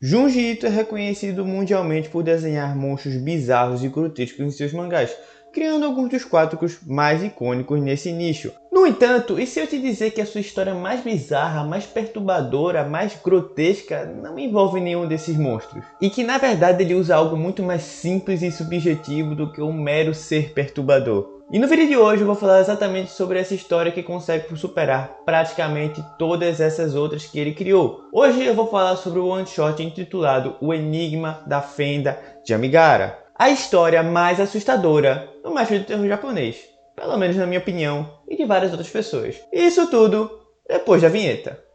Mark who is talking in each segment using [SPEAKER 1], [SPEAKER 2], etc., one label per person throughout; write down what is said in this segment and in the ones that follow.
[SPEAKER 1] Junji Ito é reconhecido mundialmente por desenhar monstros bizarros e grotescos em seus mangás, criando alguns dos quadros mais icônicos nesse nicho. No entanto, e se eu te dizer que a sua história mais bizarra, mais perturbadora, mais grotesca não envolve nenhum desses monstros? E que na verdade ele usa algo muito mais simples e subjetivo do que um mero ser perturbador. E no vídeo de hoje eu vou falar exatamente sobre essa história que consegue superar praticamente todas essas outras que ele criou. Hoje eu vou falar sobre o one shot intitulado O Enigma da Fenda de Amigara. A história mais assustadora do mestre do terror japonês, pelo menos na minha opinião e de várias outras pessoas. E isso tudo depois da vinheta.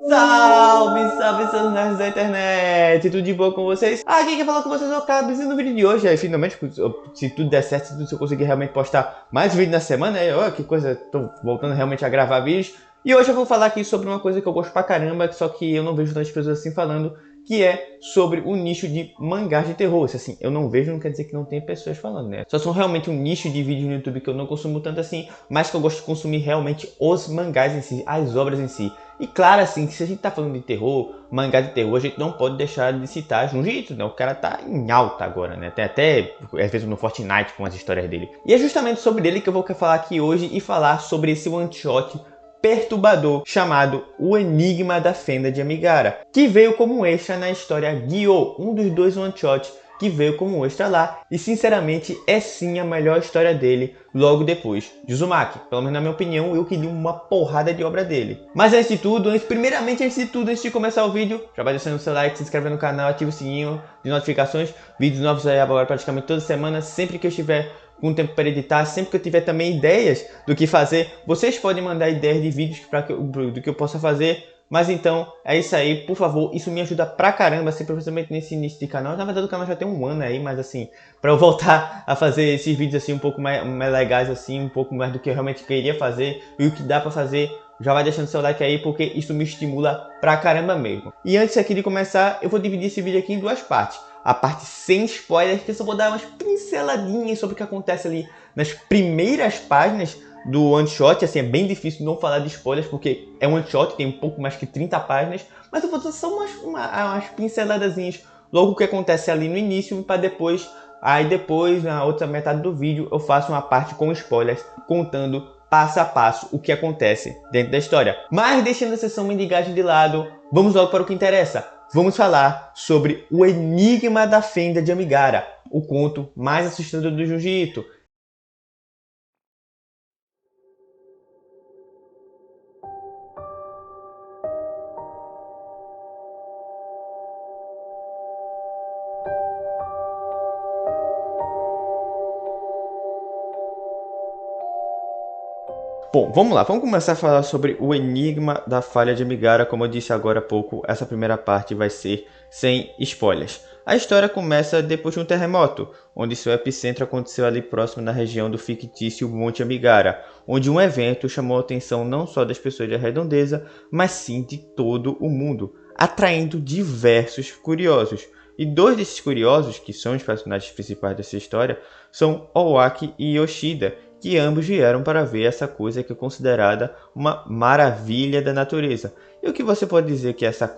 [SPEAKER 1] Salve, salve, seus nerds da internet! Tudo de boa com vocês? Aqui quem fala com vocês é o Cabs e no vídeo de hoje, finalmente, se tudo der certo, se eu conseguir realmente postar mais vídeo na semana, que coisa, tô voltando realmente a gravar vídeos. E hoje eu vou falar aqui sobre uma coisa que eu gosto pra caramba, só que eu não vejo tantas pessoas assim falando, que é sobre o nicho de mangás de terror. Isso, assim, eu não vejo não quer dizer que não tem pessoas falando, né? Só são realmente um nicho de vídeos no YouTube que eu não consumo tanto assim, mas que eu gosto de consumir realmente os mangás em si, as obras em si. E claro, assim, que se a gente tá falando de terror, mangá de terror, a gente não pode deixar de citar Junji Ito, né? O cara tá em alta agora, né? Tem até, às vezes, no Fortnite com as histórias dele. E é justamente sobre ele que eu vou falar aqui hoje e falar sobre esse one shot perturbador chamado O Enigma da Fenda de Amigara, que veio como extra na história Gyo, um dos dois one-shots que veio como extra lá, e sinceramente é sim a melhor história dele logo depois de Uzumaki. Pelo menos na minha opinião, eu que li uma porrada de obra dele. Mas antes de tudo, antes de começar o vídeo, já vai deixando o seu like, se inscreve no canal, ativa o sininho de notificações, vídeos novos aí agora praticamente toda semana, sempre que eu estiver com tempo para editar, sempre que eu tiver também ideias do que fazer, vocês podem mandar ideias de vídeos do que eu possa fazer. Mas então, é isso aí, por favor, isso me ajuda pra caramba, assim, principalmente nesse início de canal. Na verdade o canal já tem um ano aí, mas assim, pra eu voltar a fazer esses vídeos assim um pouco mais legais, assim, um pouco mais do que eu realmente queria fazer e o que dá pra fazer, já vai deixando seu like aí, porque isso me estimula pra caramba mesmo. E antes aqui de começar, eu vou dividir esse vídeo aqui em duas partes. A parte sem spoilers, que eu só vou dar umas pinceladinhas sobre o que acontece ali nas primeiras páginas do one shot. Assim, é bem difícil não falar de spoilers, porque é um one shot, tem um pouco mais que 30 páginas, mas eu vou dar só umas pinceladazinhas logo o que acontece ali no início, para depois, aí depois, na outra metade do vídeo, eu faço uma parte com spoilers, contando passo a passo o que acontece dentro da história. Mas deixando a sessão mendigagem de lado, vamos logo para o que interessa. Vamos falar sobre O Enigma da Fenda de Amigara, o conto mais assustador do Junji Ito. Bom, vamos lá, vamos começar a falar sobre o Enigma da Falha de Amigara. Como eu disse agora há pouco, essa primeira parte vai ser sem spoilers. A história começa depois de um terremoto, onde seu epicentro aconteceu ali próximo na região do fictício Monte Amigara, onde um evento chamou a atenção não só das pessoas da redondeza, mas sim de todo o mundo, atraindo diversos curiosos. E dois desses curiosos, que são os personagens principais dessa história, são Owaki e Yoshida, que ambos vieram para ver essa coisa que é considerada uma maravilha da natureza. E o que você pode dizer que é essa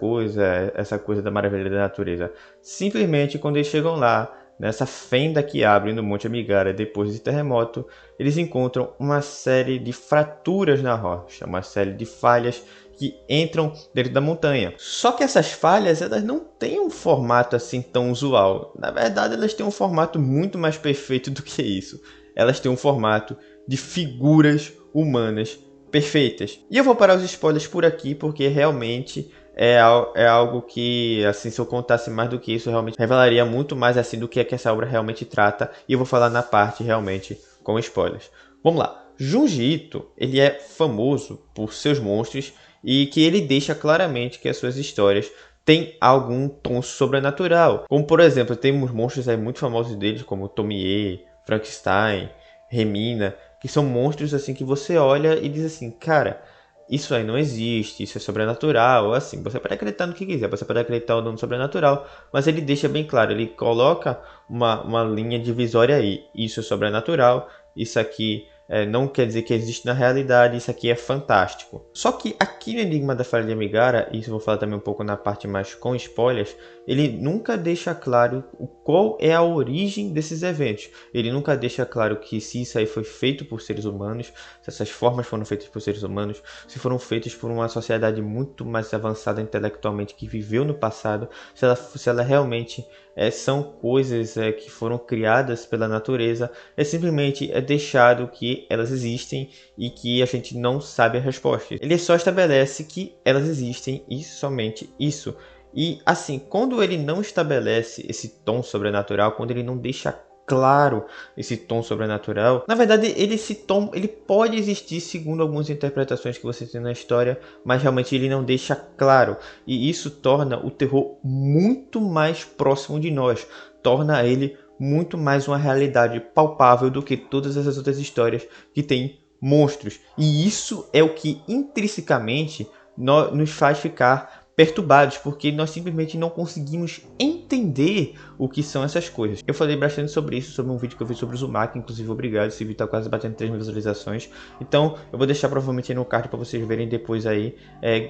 [SPEAKER 1] coisa da maravilha da natureza? Simplesmente quando eles chegam lá, nessa fenda que abre no Monte Amigara depois desse terremoto, eles encontram uma série de fraturas na rocha, uma série de falhas que entram dentro da montanha. Só que essas falhas, elas não têm um formato assim tão usual. Na verdade, elas têm um formato muito mais perfeito do que isso. Elas têm um formato de figuras humanas perfeitas. E eu vou parar os spoilers por aqui, porque realmente é algo que, assim, se eu contasse mais do que isso, realmente revelaria muito mais assim do que é que essa obra realmente trata. E eu vou falar na parte realmente com spoilers. Vamos lá. Junji Ito, ele é famoso por seus monstros e que ele deixa claramente que as suas histórias têm algum tom sobrenatural. Como, por exemplo, temos monstros aí muito famosos deles, como Tomie, Frankenstein, Remina, que são monstros assim que você olha e diz assim, cara, isso aí não existe, isso é sobrenatural, assim, você pode acreditar no que quiser, você pode acreditar ou não no sobrenatural, mas ele deixa bem claro, ele coloca uma linha divisória aí, isso é sobrenatural, isso aqui não quer dizer que existe na realidade, isso aqui é fantástico. Só que aqui no Enigma da Falha de Amigara, e isso eu vou falar também um pouco na parte mais com spoilers, ele nunca deixa claro qual é a origem desses eventos. Ele nunca deixa claro que se isso aí foi feito por seres humanos, se essas formas foram feitas por seres humanos, se foram feitas por uma sociedade muito mais avançada intelectualmente que viveu no passado, se ela realmente são coisas que foram criadas pela natureza, simplesmente é deixado que elas existem e que a gente não sabe a resposta. Ele só estabelece que elas existem e somente isso. E assim, quando ele não estabelece esse tom sobrenatural, quando ele não deixa claro esse tom sobrenatural, na verdade esse tom ele pode existir segundo algumas interpretações que você tem na história, mas realmente ele não deixa claro, e isso torna o terror muito mais próximo de nós, torna ele muito mais uma realidade palpável do que todas essas outras histórias que têm monstros, e isso é o que intrinsecamente nos faz ficar perturbados, porque nós simplesmente não conseguimos entender o que são essas coisas. Eu falei bastante sobre isso, sobre um vídeo que eu fiz sobre o Uzumaki, inclusive obrigado, esse vídeo tá quase batendo 3 mil visualizações, então eu vou deixar provavelmente aí no card para vocês verem depois aí,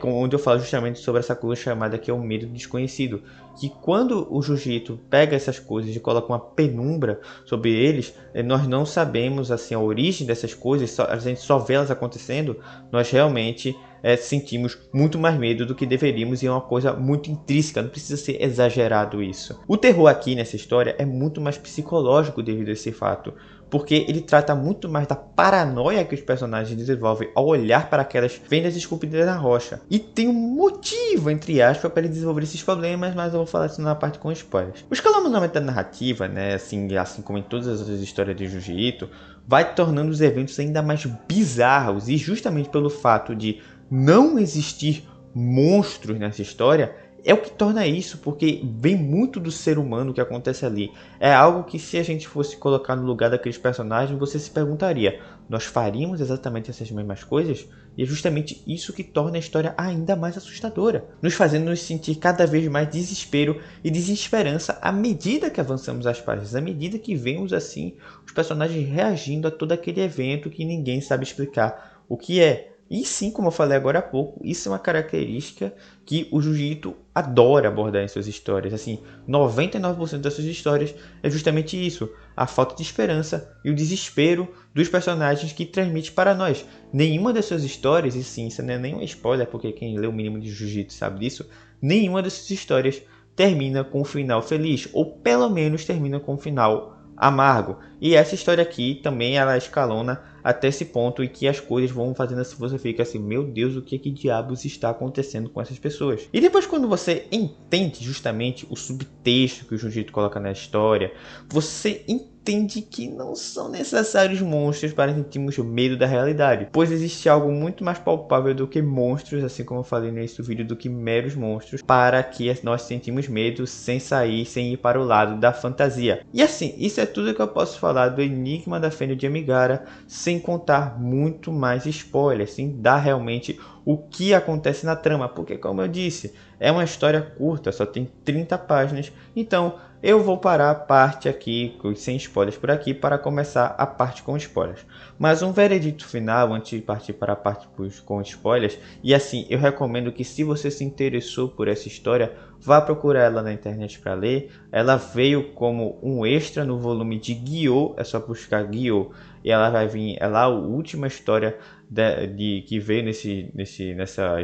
[SPEAKER 1] onde eu falo justamente sobre essa coisa chamada que é o medo do desconhecido, que quando o Jujutsu pega essas coisas e coloca uma penumbra sobre eles, nós não sabemos assim a origem dessas coisas, a gente só vê elas acontecendo, nós realmente sentimos muito mais medo do que deveríamos, e é uma coisa muito intrínseca, não precisa ser exagerado isso. O terror aqui nessa história é muito mais psicológico devido a esse fato, porque ele trata muito mais da paranoia que os personagens desenvolvem ao olhar para aquelas fendas esculpidas na rocha. E tem um motivo, entre aspas, para ele desenvolver esses problemas, mas eu vou falar isso na parte com spoilers. O escalonamento da narrativa, né, assim como em todas as outras histórias de Jujutsu, vai tornando os eventos ainda mais bizarros, e justamente pelo fato de não existir monstros nessa história, é o que torna isso, porque vem muito do ser humano que acontece ali. É algo que, se a gente fosse colocar no lugar daqueles personagens, você se perguntaria, nós faríamos exatamente essas mesmas coisas? E é justamente isso que torna a história ainda mais assustadora, nos fazendo nos sentir cada vez mais desespero e desesperança à medida que avançamos as páginas, à medida que vemos assim os personagens reagindo a todo aquele evento que ninguém sabe explicar o que é. E sim, como eu falei agora há pouco, isso é uma característica que o Jujutsu adora abordar em suas histórias. Assim, 99% das suas histórias é justamente isso, a falta de esperança e o desespero dos personagens que transmite para nós. Nenhuma das suas histórias, e sim, isso não é nenhum spoiler, porque quem lê o mínimo de Jujutsu sabe disso, nenhuma das suas histórias termina com um final feliz, ou pelo menos termina com um final amargo. E essa história aqui também ela escalona até esse ponto em que as coisas vão fazendo assim, você fica assim, meu Deus, o que diabos está acontecendo com essas pessoas? E depois, quando você entende justamente o subtexto que o Jujutsu coloca na história, você entende que não são necessários monstros para sentirmos medo da realidade, pois existe algo muito mais palpável do que monstros, assim como eu falei nesse vídeo, do que meros monstros, para que nós sentimos medo sem sair, sem ir para o lado da fantasia. E assim, isso é tudo que eu posso falar do Enigma da Fenda de Amigara, sem contar muito mais spoilers, sem dar realmente o que acontece na trama, porque como eu disse, é uma história curta, só tem 30 páginas, então eu vou parar a parte aqui sem spoilers por aqui para começar a parte com spoilers. Mas um veredito final antes de partir para a parte com spoilers, e assim, eu recomendo que se você se interessou por essa história, vá procurar ela na internet para ler. Ela veio como um extra no volume de Gyo, é só buscar Gyo, e ela vai vir, é lá a última história que veio nessa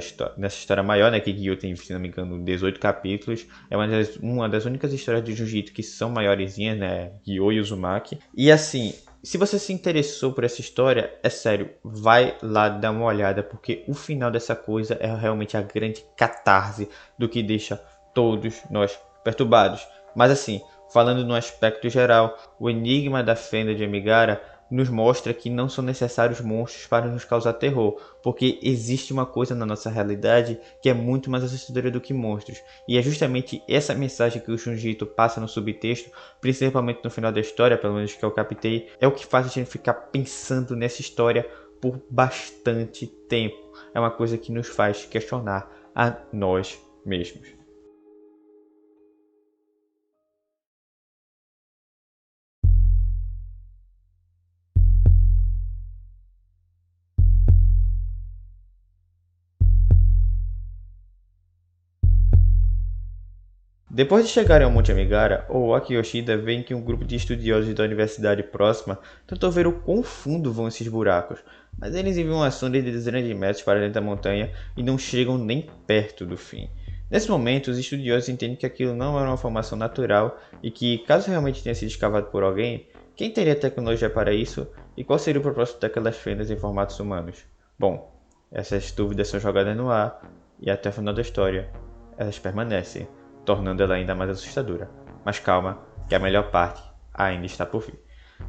[SPEAKER 1] história maior, né, que Gyo tem, se não me engano, 18 capítulos. É uma das únicas histórias de Jujutsu que são maiorzinhas, né, Gyo e Uzumaki. E assim, se você se interessou por essa história, é sério, vai lá dar uma olhada, porque o final dessa coisa é realmente a grande catarse do que deixa todos nós perturbados. Mas assim, falando no aspecto geral, o Enigma da Fenda de Amigara nos mostra que não são necessários monstros para nos causar terror, porque existe uma coisa na nossa realidade que é muito mais assustadora do que monstros. E é justamente essa mensagem que o Jujutsu passa no subtexto, principalmente no final da história, pelo menos que eu captei, é o que faz a gente ficar pensando nessa história por bastante tempo. É uma coisa que nos faz questionar a nós mesmos. Depois de chegarem ao Monte Amigara, Owaki e Yoshida veem que um grupo de estudiosos da universidade próxima tentou ver o quão fundo vão esses buracos, mas eles enviam uma sonda de dezenas de metros para dentro da montanha e não chegam nem perto do fim. Nesse momento, os estudiosos entendem que aquilo não era uma formação natural e que, caso realmente tenha sido escavado por alguém, quem teria tecnologia para isso e qual seria o propósito daquelas fendas em formatos humanos? Bom, essas dúvidas são jogadas no ar e até o final da história elas permanecem, tornando ela ainda mais assustadora. Mas calma, que a melhor parte ainda está por vir.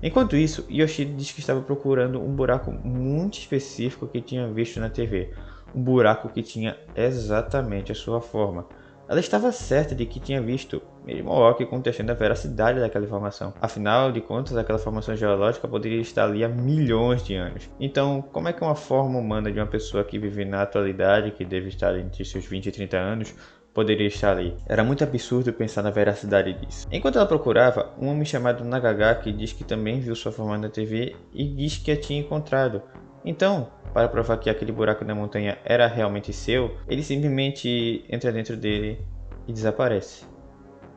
[SPEAKER 1] Enquanto isso, Yoshida disse que estava procurando um buraco muito específico que tinha visto na TV. Um buraco que tinha exatamente a sua forma. Ela estava certa de que tinha visto, mesmo Aoki contestando a veracidade daquela informação. Afinal de contas, aquela formação geológica poderia estar ali há milhões de anos. Então, como é que uma forma humana de uma pessoa que vive na atualidade, que deve estar entre seus 20 e 30 anos, poderia estar ali? Era muito absurdo pensar na veracidade disso. Enquanto ela procurava, um homem chamado Nagagaki diz que também viu sua forma na TV e diz que a tinha encontrado. Então, para provar que aquele buraco na montanha era realmente seu, ele simplesmente entra dentro dele e desaparece.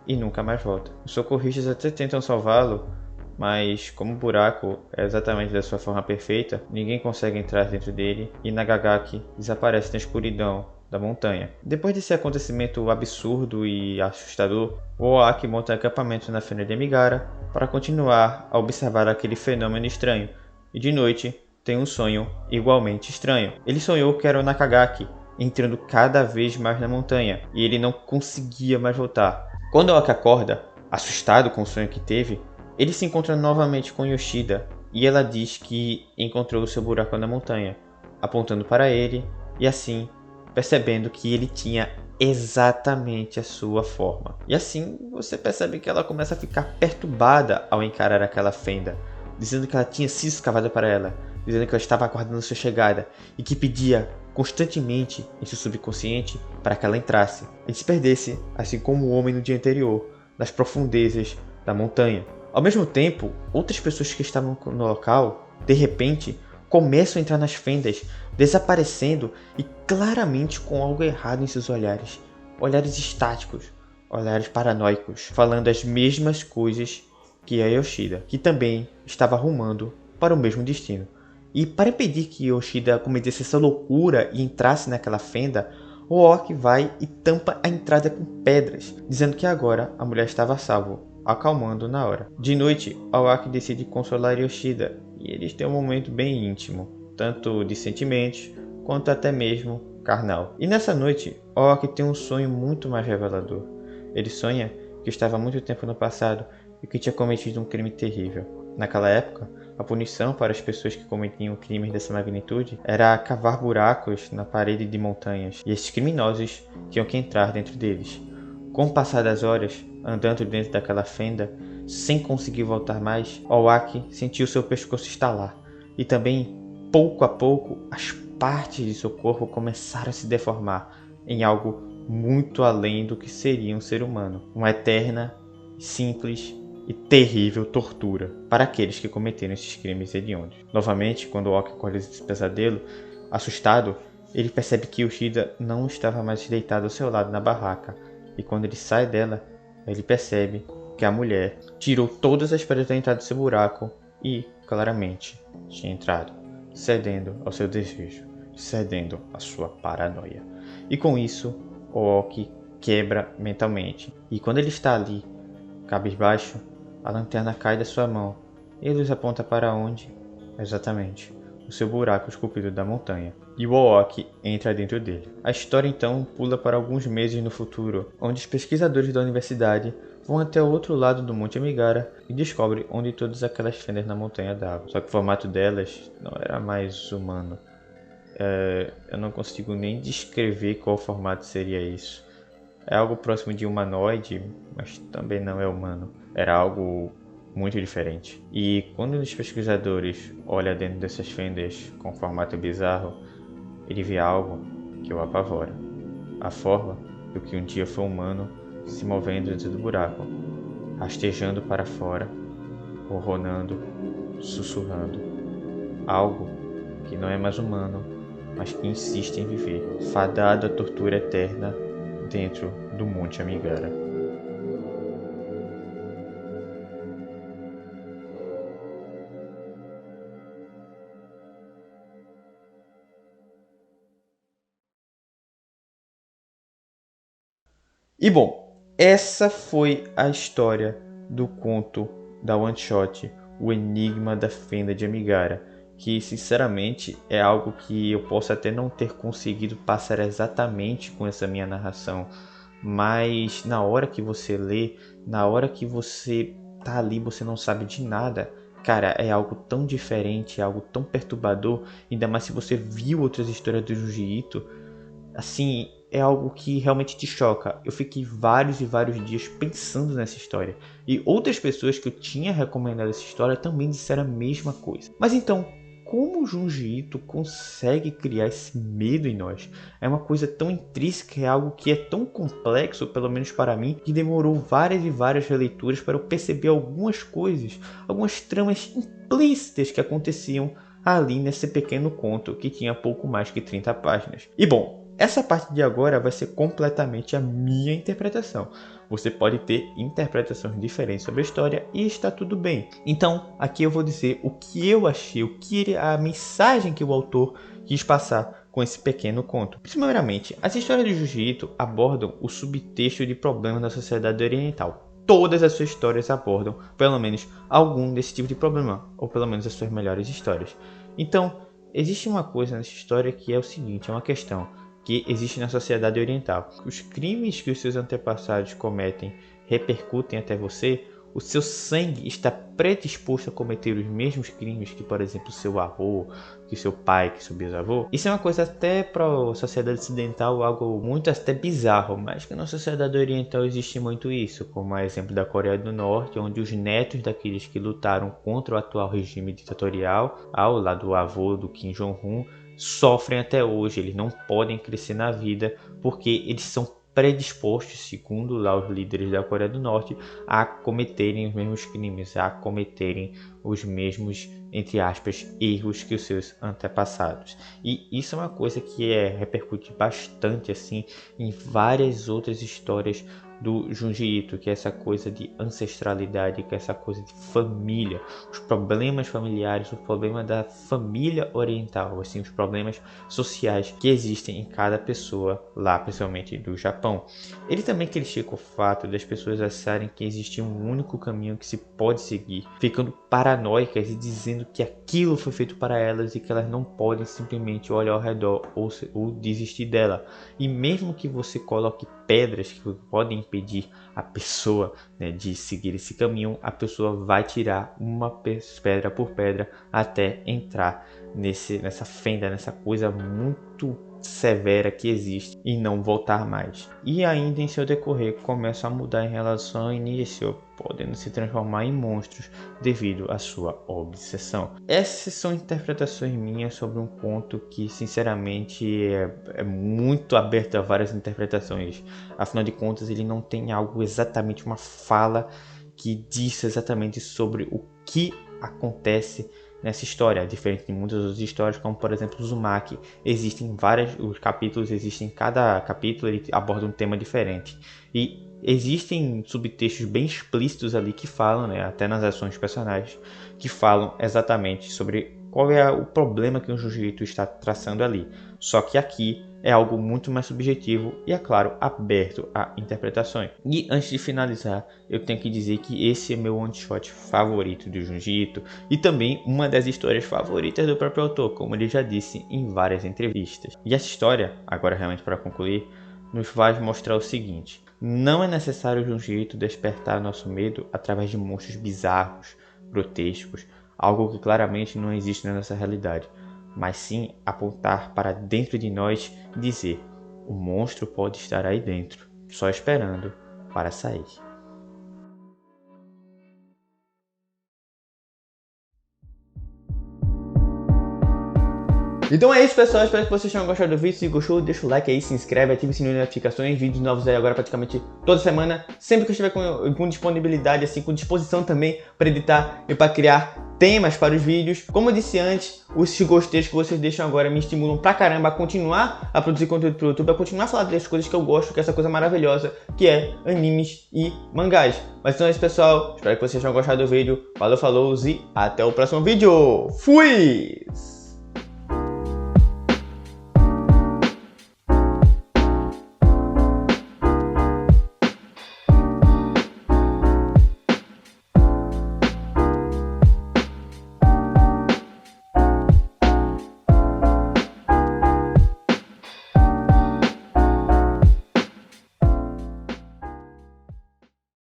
[SPEAKER 1] E nunca mais volta. Os socorristas até tentam salvá-lo, mas como o buraco é exatamente da sua forma perfeita, ninguém consegue entrar dentro dele e Nagagaki desaparece na escuridão da montanha. Depois desse acontecimento absurdo e assustador, Oaki monta acampamento na fenda de Amigara para continuar a observar aquele fenômeno estranho, e de noite tem um sonho igualmente estranho. Ele sonhou que era o Nakagaki entrando cada vez mais na montanha e ele não conseguia mais voltar. Quando Oaki acorda, assustado com o sonho que teve, ele se encontra novamente com Yoshida e ela diz que encontrou o seu buraco na montanha, apontando para ele e assim percebendo que ele tinha exatamente a sua forma. E assim você percebe que ela começa a ficar perturbada ao encarar aquela fenda, dizendo que ela tinha sido escavada para ela, dizendo que ela estava aguardando sua chegada e que pedia constantemente em seu subconsciente para que ela entrasse e se perdesse, assim como o homem no dia anterior, nas profundezas da montanha. Ao mesmo tempo, outras pessoas que estavam no local, de repente, começam a entrar nas fendas, desaparecendo e claramente com algo errado em seus olhares. Olhares estáticos, olhares paranoicos, falando as mesmas coisas que a Yoshida, que também estava rumando para o mesmo destino. E para impedir que Yoshida cometesse essa loucura e entrasse naquela fenda, o Orc vai e tampa a entrada com pedras, dizendo que agora a mulher estava a salvo, acalmando na hora. De noite, Aoki decide consolar Yoshida e eles têm um momento bem íntimo, tanto de sentimentos quanto até mesmo carnal. E nessa noite, Aoki tem um sonho muito mais revelador. Ele sonha que estava há muito tempo no passado e que tinha cometido um crime terrível. Naquela época, a punição para as pessoas que cometiam crimes dessa magnitude era cavar buracos na parede de montanhas, e esses criminosos tinham que entrar dentro deles. Com o passar das horas, andando dentro daquela fenda, sem conseguir voltar mais, Owaki sentiu seu pescoço estalar, e também, pouco a pouco, as partes de seu corpo começaram a se deformar em algo muito além do que seria um ser humano. Uma eterna, simples e terrível tortura para aqueles que cometeram esses crimes hediondos. Novamente, quando Owaki acorda desse pesadelo, assustado, ele percebe que Yoshida não estava mais deitado ao seu lado na barraca, e quando ele sai dela, ele percebe que a mulher tirou todas as pedras da entrada do seu buraco e, claramente, tinha entrado, cedendo ao seu desejo, cedendo à sua paranoia. E com isso, Owaki quebra mentalmente, e quando ele está ali, cabisbaixo, a lanterna cai da sua mão e a luz aponta para onde? Exatamente, o seu buraco esculpido da montanha. E o Aoki entra dentro dele. A história então pula para alguns meses no futuro, onde os pesquisadores da universidade vão até o outro lado do Monte Amigara e descobrem onde todas aquelas fendas na montanha davam. Só que o formato delas não era mais humano. Eu não consigo nem descrever qual formato seria isso. É algo próximo de humanoide, mas também não é humano. Era algo muito diferente. E quando os pesquisadores olham dentro dessas fendas com formato bizarro, ele vê algo que o apavora. A forma do que um dia foi humano se movendo dentro do buraco, rastejando para fora, ronronando, sussurrando. Algo que não é mais humano, mas que insiste em viver, fadado à tortura eterna dentro do Monte Amigara. E bom, essa foi a história do conto da One Shot, O Enigma da Fenda de Amigara, que sinceramente é algo que eu posso até não ter conseguido passar exatamente com essa minha narração, mas na hora que você lê, na hora que você tá ali, você não sabe de nada. Cara, é algo tão diferente, é algo tão perturbador, ainda mais se você viu outras histórias do Junji Ito. Assim, é algo que realmente te choca. Eu fiquei vários e vários dias pensando nessa história. E outras pessoas que eu tinha recomendado essa história também disseram a mesma coisa. Mas então, como o Junji Ito consegue criar esse medo em nós? É uma coisa tão intrínseca, é algo que é tão complexo, pelo menos para mim, que demorou várias e várias releituras para eu perceber algumas coisas, algumas tramas implícitas que aconteciam ali nesse pequeno conto que tinha pouco mais que 30 páginas. E bom, essa parte de agora vai ser completamente a minha interpretação. Você pode ter interpretações diferentes sobre a história e está tudo bem. Então, aqui eu vou dizer o que eu achei, a mensagem que o autor quis passar com esse pequeno conto. Primeiramente, as histórias de Junji Ito abordam o subtexto de problemas da sociedade oriental. Todas as suas histórias abordam, pelo menos, algum desse tipo de problema, ou pelo menos as suas melhores histórias. Então, existe uma coisa nessa história que é o seguinte, é uma questão que existe na sociedade oriental. Os crimes que os seus antepassados cometem repercutem até você, o seu sangue está predisposto a cometer os mesmos crimes que, por exemplo, seu avô, que seu pai, que seu bisavô. Isso é uma coisa até para a sociedade ocidental algo muito até bizarro, mas que na sociedade oriental existe muito isso, como é exemplo da Coreia do Norte, onde os netos daqueles que lutaram contra o atual regime ditatorial, ao lado do avô do Kim Jong-un, sofrem até hoje. Eles não podem crescer na vida porque eles são predispostos, segundo lá os líderes da Coreia do Norte, a cometerem os mesmos crimes, a cometerem os mesmos, entre aspas, erros que os seus antepassados. E isso é uma coisa que repercute bastante assim em várias outras histórias do Junji Ito, que é essa coisa de ancestralidade, que é essa coisa de família, os problemas familiares, o problema da família oriental, assim, os problemas sociais que existem em cada pessoa lá, principalmente do Japão. Ele também critica o fato das pessoas acharem que existe um único caminho que se pode seguir, ficando paranoicas e dizendo que aquilo foi feito para elas e que elas não podem simplesmente olhar ao redor ou desistir dela. E mesmo que você coloque pedras que podem impedir a pessoa, né, de seguir esse caminho, a pessoa vai tirar uma pedra por pedra até entrar nessa fenda, nessa coisa muito severa que existe e não voltar mais. E ainda em seu decorrer começa a mudar em relação ao início, podendo se transformar em monstros devido à sua obsessão. Essas são interpretações minhas sobre um conto que sinceramente é muito aberto a várias interpretações. Afinal de contas, ele não tem algo exatamente, uma fala que diz exatamente sobre o que acontece nessa história, diferente de muitas outras histórias, como por exemplo Uzumaki. Existem os capítulos, cada capítulo ele aborda um tema diferente. E existem subtextos bem explícitos ali que falam, né, até nas ações dos personagens, que falam exatamente sobre qual é o problema que o Junji Ito está traçando ali. Só que aqui é algo muito mais subjetivo e, é claro, aberto a interpretações. E antes de finalizar, eu tenho que dizer que esse é meu one-shot favorito do Junji Ito e também uma das histórias favoritas do próprio autor, como ele já disse em várias entrevistas. E essa história, agora realmente para concluir, nos faz mostrar o seguinte: não é necessário o Junji Ito despertar nosso medo através de monstros bizarros, grotescos, algo que claramente não existe na nossa realidade, mas sim apontar para dentro de nós e dizer: o monstro pode estar aí dentro, só esperando para sair. Então é isso, pessoal, espero que vocês tenham gostado do vídeo. Se gostou, deixa o like aí, se inscreve, ativa o sininho de notificações, vídeos novos aí agora praticamente toda semana, sempre que eu estiver com disponibilidade, assim, com disposição também para editar e para criar temas para os vídeos. Como eu disse antes, os gosteios que vocês deixam agora me estimulam pra caramba a continuar a produzir conteúdo pro YouTube, a continuar a falar das coisas que eu gosto, que é essa coisa maravilhosa, que é animes e mangás. Mas então é isso, pessoal, espero que vocês tenham gostado do vídeo. Valeu, falou e até o próximo vídeo. Fui!